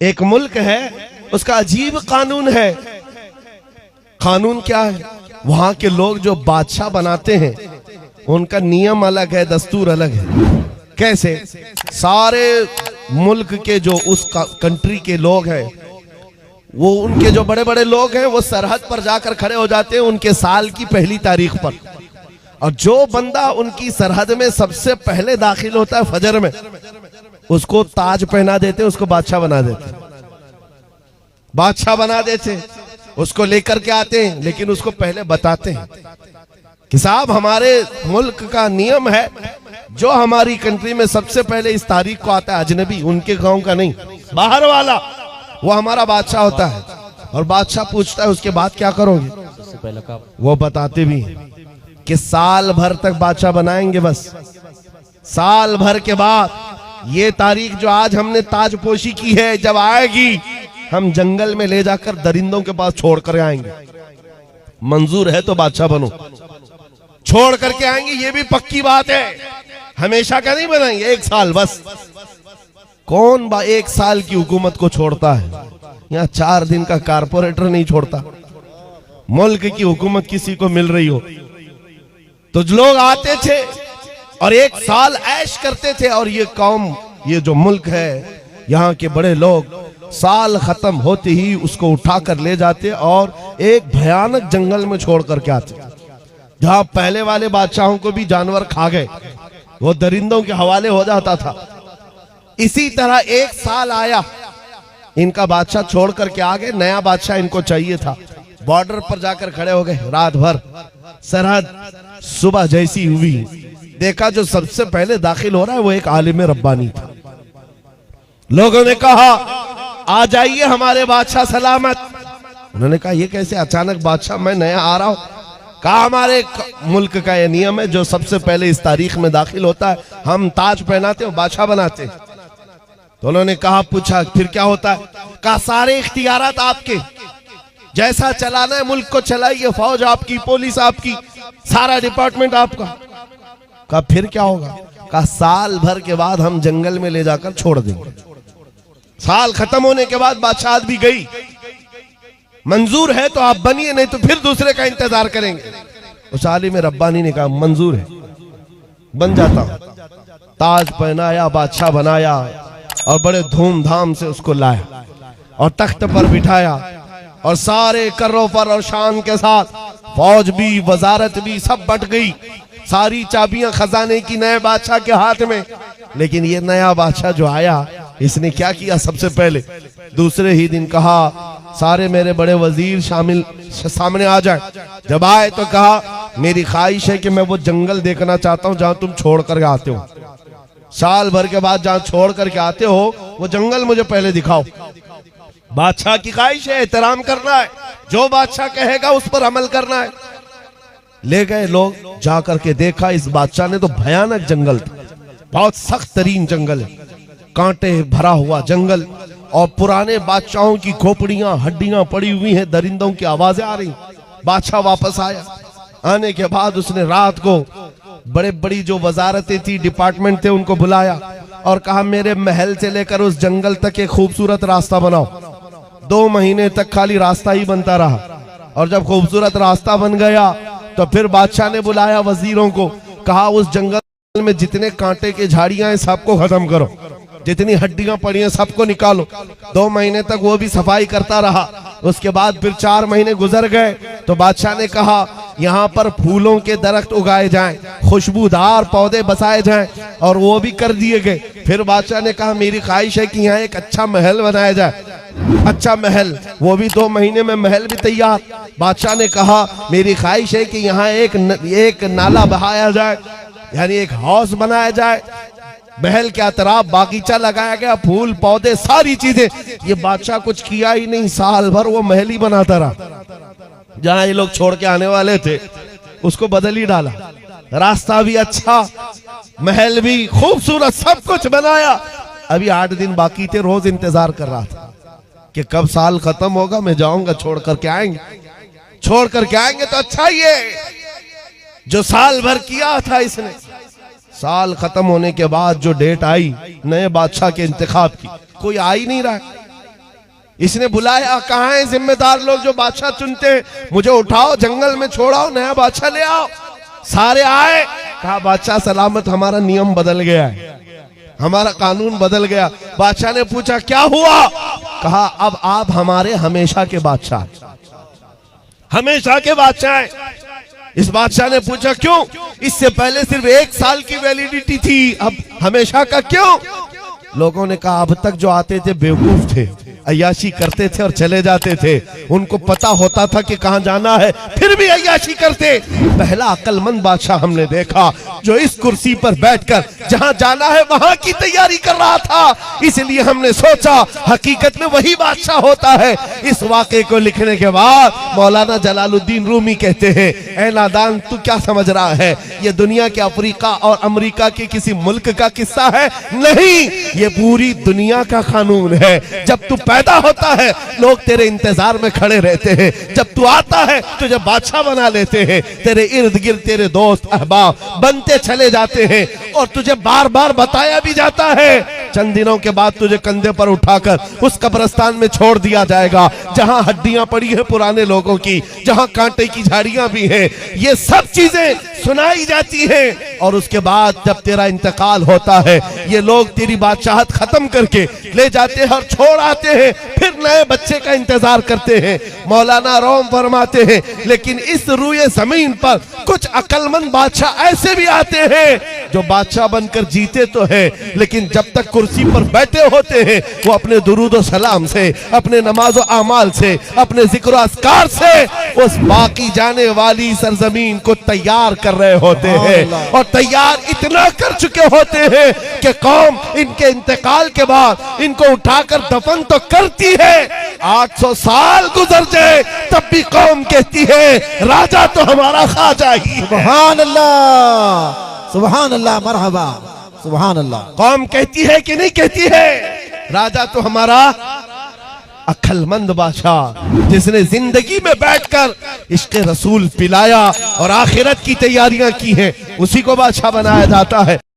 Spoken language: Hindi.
एक मुल्क है, उसका अजीब कानून है। कानून क्या है? वहां के लोग जो बादशाह बनाते हैं उनका नियम अलग है, दस्तूर अलग है। कैसे? सारे मुल्क के जो उस कंट्री के लोग हैं, वो उनके जो बड़े बड़े लोग हैं, वो सरहद पर जाकर खड़े हो जाते हैं उनके साल की पहली तारीख पर। और जो बंदा उनकी सरहद में सबसे पहले दाखिल होता है फजर में, उसको ताज पहना देते, उसको बादशाह बना देते। बादशाह बना देते, उसको लेकर के आते हैं, लेकिन उसको पहले बताते हैं कि साहब हमारे मुल्क का नियम है, जो हमारी कंट्री में सबसे पहले इस तारीख को आता है अजनबी, उनके गांव का नहीं, बाहर वाला, वो हमारा बादशाह होता है। और बादशाह पूछता है उसके बाद क्या करोगे? सबसे पहले वो बताते भी हैं कि साल भर तक बादशाह बनाएंगे, बस साल भर के बाद ये तारीख जो आज हमने ताजपोशी की है, जब आएगी हम जंगल में ले जाकर दरिंदों के पास छोड़ कर आएंगे। मंजूर है तो बादशाह बनो। छोड़ करके आएंगे, ये भी पक्की बात है, हमेशा का नहीं बनाएंगे, एक साल बस। कौन एक साल की हुकूमत को छोड़ता है? यहाँ 4 दिन का कारपोरेटर नहीं छोड़ता। मुल्क की हुकूमत किसी को मिल रही हो तो लोग आते थे और एक साल ऐश करते थे। और ये कौम, ये जो मुल्क है, यहाँ के बड़े लोग साल खत्म होते ही उसको उठाकर ले जाते और एक भयानक जंगल में छोड़ करके आते, जहां पहले वाले बादशाहों को भी जानवर खा गए, वो दरिंदों के हवाले हो जाता था। इसी तरह एक साल आया, इनका बादशाह छोड़ करके आ गए, नया बादशाह इनको चाहिए था। बॉर्डर पर जाकर खड़े हो गए, रात भर सरहद। सुबह जैसी हुई, देखा जो सबसे पहले दाखिल हो रहा है वो एक आलिम रब्बानी था। लोगों ने कहा आ जाइए हमारे बादशाह सलामत। उन्होंने कहा ये कैसे अचानक बादशाह, मैं नया आ रहा हूं। कहा हमारे मुल्क का ये नियम है, जो सबसे पहले इस तारीख में दाखिल होता है हम ताज पहनाते हैं, बादशाह बनाते हैं। तो उन्होंने कहा, पूछा फिर क्या होता है? कहा सारे इख्तियारात आपके, जैसा चलाना है मुल्क को चलाइए, फौज आपकी, पुलिस आपकी, सारा डिपार्टमेंट आपका। कहा फिर क्या होगा? कहा साल भर के बाद हम जंगल में ले जाकर छोड़ देंगे। साल खत्म होने के बाद बादशाह भी गई, मंजूर है तो आप बनिए, नहीं तो फिर दूसरे का इंतजार करेंगे। उस आलिम रब्बानी ने कहा मंजूर है, बन जाता हूं। ताज पहनाया, बादशाह बनाया और बड़े धूमधाम से उसको लाया और तख्त पर बिठाया और सारे कर्रों पर और शान के साथ फौज भी, वजारत भी, सब बट गई। सारी चाबियां खजाने की नए बादशाह के हाथ में। लेकिन ये नया बादशाह जो आया, इसने क्या किया? सबसे पहले दूसरे ही दिन कहा सारे मेरे बड़े वजीर सामने आ जाए। जब आए तो कहा मेरी ख्वाहिश है कि मैं वो जंगल देखना चाहता हूं जहां तुम छोड़ कर आते हो। साल भर के बाद जहां छोड़ करके आते हो वो जंगल मुझे पहले दिखाओ। बादशाह की ख्वाहिश है, एहतराम करना है, जो बादशाह कहेगा उस पर अमल करना है। ले गए लोग, जा करके देखा इस बादशाह ने तो भयानक जंगल था, बहुत सख्त तरीन जंगल है, कांटे भरा हुआ जंगल, और पुराने बादशाहों की खोपड़ियां, हड्डियां पड़ी हुई हैं, दरिंदों की आवाजें आ रही। बादशाह वापस आया। आने के बाद उसने रात को बड़े बड़ी जो वजारतें थी, डिपार्टमेंट थे, उनको बुलाया और कहा मेरे महल से लेकर उस जंगल तक एक खूबसूरत रास्ता बनाओ। 2 महीने तक खाली रास्ता ही बनता रहा। और जब खूबसूरत रास्ता बन गया तो फिर बादशाह ने बुलाया वजीरों को, कहा उस जंगल में जितने कांटे के झाड़ियां हैं सबको खत्म करो, जितनी हड्डियां पड़ी हैं सबको निकालो। 2 महीने तक वो भी सफाई करता रहा। उसके बाद फिर 4 महीने गुजर गए तो बादशाह ने कहा यहाँ पर फूलों के दरख्त उगाए जाएं, खुशबूदार पौधे बसाए जाएं, और वो भी कर दिए गए। फिर बादशाह ने कहा मेरी ख्वाहिश है कि यहाँ एक अच्छा महल बनाया जाए। अच्छा महल, वो भी 2 महीने में महल भी तैयार। बादशाह ने कहा मेरी ख्वाहिश है कि यहाँ एक नाला बहाया जाए, यानी एक हाउस बनाया जाए। महल के अतराफ बागीचा लगाया गया, फूल पौधे सारी चीजें। ये बादशाह कुछ किया ही नहीं, साल भर वो महल ही बनाता रहा। जहां ये लोग छोड़ के आने वाले थे उसको बदल ही डाला। रास्ता भी अच्छा, महल भी खूबसूरत, सब कुछ बनाया। अभी 8 दिन बाकी थे, रोज इंतजार कर रहा था कि कब साल खत्म होगा, मैं जाऊंगा, छोड़ करके आएंगे। छोड़ करके आएंगे तो अच्छा ही है, जो साल भर किया था इसने। साल खत्म होने के बाद जो डेट आई नए बादशाह के इंतखाब की, कोई आ ही नहीं रहा। इसने बुलाया, कहाँ है जिम्मेदार लोग जो बादशाह चुनते हैं, मुझे उठाओ जंगल में छोड़ाओ, नया बादशाह ले आओ। सारे आए, कहा बादशाह सलामत, हमारा नियम बदल गया है, हमारा कानून बदल गया। बादशाह ने पूछा क्या हुआ? कहा अब आप हमारे हमेशा के बादशाह, हमेशा के बादशाह हैं। इस बादशाह ने पूछा क्यों? इससे पहले सिर्फ 1 साल की वैलिडिटी थी, अब हमेशा का क्यों? लोगों ने कहा अब तक जो आते थे बेवकूफ थे, अय्याशी करते थे और चले जाते थे, उनको पता होता था कि कहां जाना है फिर भी अय्याशी करते। पहला अक्लमंद बादशाह हमने देखा जो इस कुर्सी पर बैठकर जहां जाना है वहां की तैयारी कर रहा था। इसलिए हमने सोचा हकीकत में वही बादशाह होता है। इस वाक़े को लिखने के बाद मौलाना जलालुद्दीन रूमी कहते हैं, ऐ नादान तू क्या समझ रहा है, ये दुनिया के अफ्रीका और अमेरिका के किसी मुल्क का किस्सा है? नहीं, ये पूरी दुनिया का कानून है। जब तू पैदा होता है लोग तेरे इंतजार में खड़े रहते हैं, जब तू आता है तुझे बादशाह बना लेते हैं, तेरे इर्द गिर्द तेरे दोस्त अहबाब बनते चले जाते हैं और तुझे बार बार बताया भी जाता है। चंद दिनों के बाद तुझे कंधे पर उठाकर उस कब्रिस्तान में छोड़ दिया जाएगा जहां हड्डियां पड़ी हैं पुराने लोगों की, जहां कांटे की झाड़ियां भी हैं। ये सब चीजें सुनाई जाती हैं और उसके बाद जब तेरा इंतकाल होता है ये लोग तेरी बादशाहत खत्म करके ले जाते हैं और छोड़ आते हैं, फिर नए बच्चे का इंतजार करते हैं। मौलाना रोम फरमाते हैं लेकिन इस रूए जमीन पर कुछ अक्लमंद बादशाह ऐसे भी आते हैं जो बादशाह बनकर जीते तो है लेकिन जब तक कुर्सी पर बैठे होते हैं वो अपने दुरूद व सलाम से, अपने नमाज व आमाल से, अपने जिक्र अस्कार से उस बाकी जाने वाली सरजमीन को तैयार कर रहे होते हैं और तैयार इतना कर चुके होते हैं कि कौम इनके इंतकाल के बाद इनको उठाकर दफन तो करती है, 800 साल गुजर जाए तब भी कौम कहती है राजा तो हमारा ख्वाजा ही। सुभान अल्लाह, सुभान अल्लाह, मरहबा, सुभान अल्लाह। कौम कहती है कि नहीं कहती है? राजा तो हमारा अक्लमंद बादशाह जिसने जिंदगी में बैठकर इश्क़ रसूल पिलाया और आखिरत की तैयारियां की हैं, उसी को बादशाह बनाया जाता है।